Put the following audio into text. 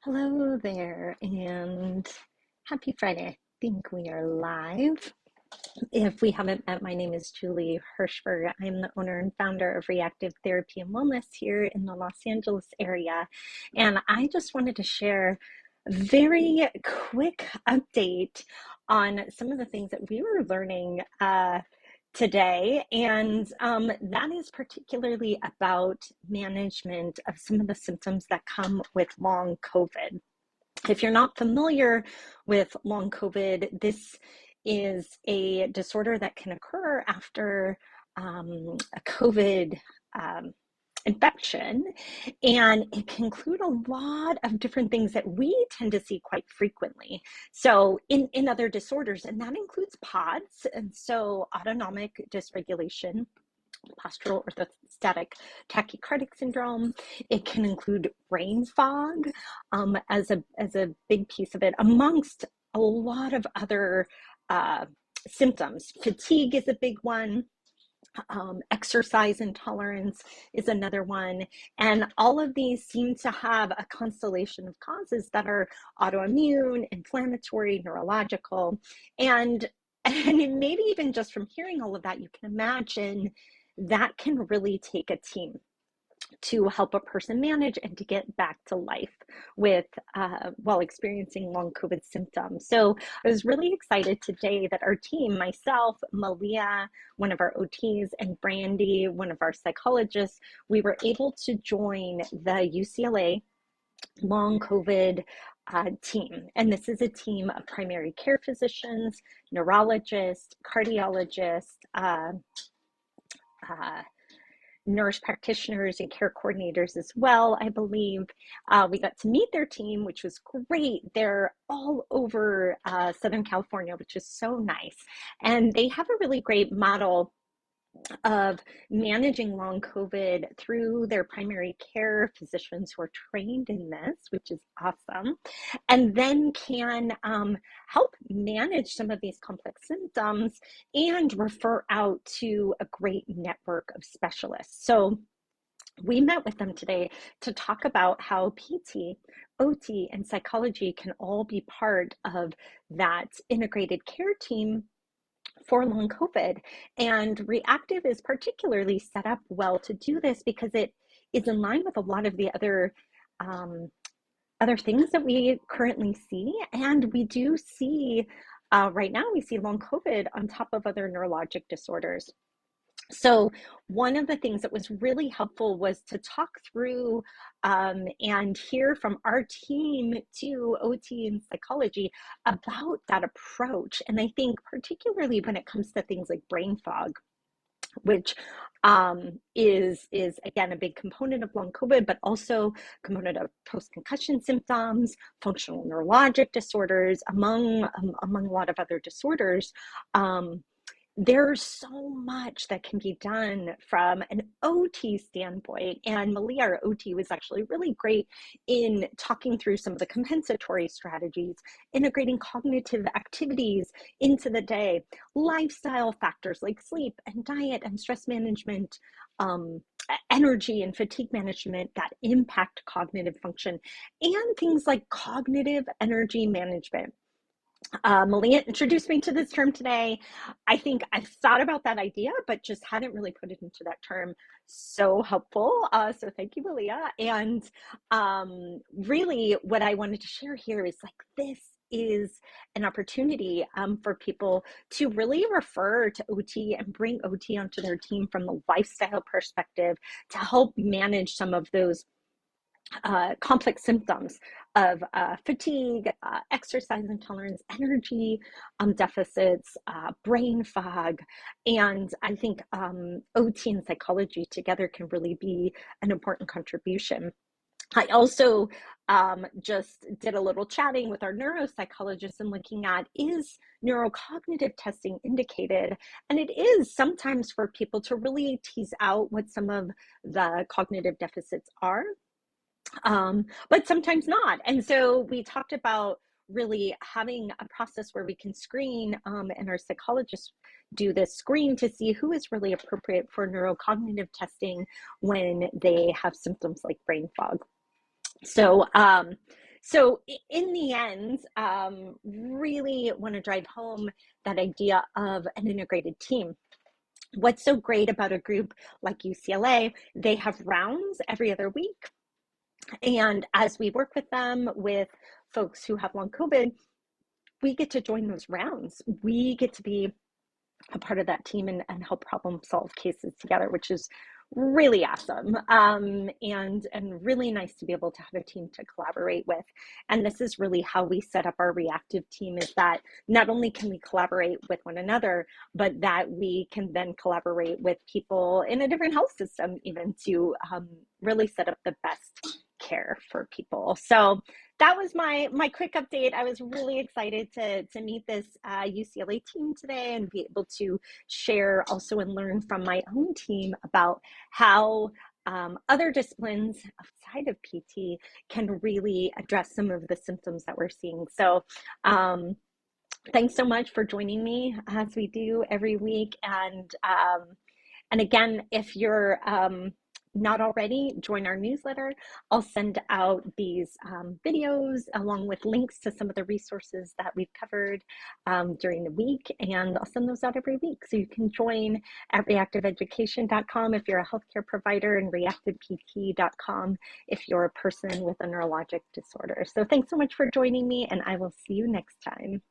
Hello there, and happy Friday. I think we are live. If we haven't met, my name is Julie Hirschberg. I'm the owner and founder of Reactive Therapy and Wellness here in the Los Angeles area. And I just wanted to share a very quick update on some of the things that we were learning today. And that is particularly about management of some of the symptoms that come with long COVID. If you're not familiar with long COVID, this is a disorder that can occur after a COVID infection, and it can include a lot of different things that we tend to see quite frequently. So in other disorders, and that includes PODS, and so autonomic dysregulation, postural orthostatic tachycardic syndrome. It can include brain fog as a big piece of it, amongst a lot of other symptoms. Fatigue is a big one. Exercise intolerance is another one. And all of these seem to have a constellation of causes that are autoimmune, inflammatory, neurological, and maybe even just from hearing all of that, you can imagine that can really take a team to help a person manage and to get back to life with while experiencing long COVID symptoms. So I was really excited today that our team, myself, Malia, one of our OTs, and Brandy, one of our psychologists, we were able to join the UCLA long COVID team. And this is a team of primary care physicians, neurologists, cardiologists, nurse practitioners and care coordinators as well, I believe. We got to meet their team, which was great. They're all over Southern California, which is so nice. And they have a really great model of managing long COVID through their primary care physicians who are trained in this, which is awesome, and then can help manage some of these complex symptoms and refer out to a great network of specialists. So we met with them today to talk about how PT, OT, and psychology can all be part of that integrated care team for long COVID. And Reactive is particularly set up well to do this because it is in line with a lot of the other things that we currently see. And we do see right now, we see long COVID on top of other neurologic disorders. So one of the things that was really helpful was to talk through and hear from our team to OT and psychology about that approach. And I think particularly when it comes to things like brain fog, which is again a big component of long COVID, but also component of post-concussion symptoms, functional neurologic disorders, among a lot of other disorders. There's so much that can be done from an OT standpoint. And Malia, our OT, was actually really great in talking through some of the compensatory strategies, integrating cognitive activities into the day, lifestyle factors like sleep and diet and stress management, energy and fatigue management that impact cognitive function, and things like cognitive energy management. Malia introduced me to this term today. I think I've thought about that idea, but just hadn't really put it into that term. So helpful. So thank you, Malia. And really what I wanted to share here is like, this is an opportunity for people to really refer to OT and bring OT onto their team from the lifestyle perspective to help manage some of those complex symptoms of fatigue, exercise intolerance, energy deficits, brain fog. And I think OT and psychology together can really be an important contribution. I also just did a little chatting with our neuropsychologist and looking at, is neurocognitive testing indicated? And it is sometimes for people to really tease out what some of the cognitive deficits are. But sometimes not. And so we talked about really having a process where we can screen, and our psychologists do this screen to see who is really appropriate for neurocognitive testing when they have symptoms like brain fog. So So in the end, really want to drive home that idea of an integrated team. What's so great about a group like UCLA, they have rounds every other week. And as we work with them, with folks who have long COVID, we get to join those rounds. We get to be a part of that team and help problem solve cases together, which is really awesome, and really nice to be able to have a team to collaborate with. And this is really how we set up our reactive team, is that not only can we collaborate with one another, but that we can then collaborate with people in a different health system even to really set up the best care for people. So that was my quick update. I was really excited to meet this UCLA team today and be able to share also and learn from my own team about how other disciplines outside of PT can really address some of the symptoms that we're seeing. So thanks so much for joining me as we do every week. And again, if you're not already, join our newsletter. I'll send out these videos along with links to some of the resources that we've covered during the week, and I'll send those out every week. So you can join at reactiveeducation.com if you're a healthcare provider, and reactivept.com if you're a person with a neurologic disorder. So thanks so much for joining me, and I will see you next time.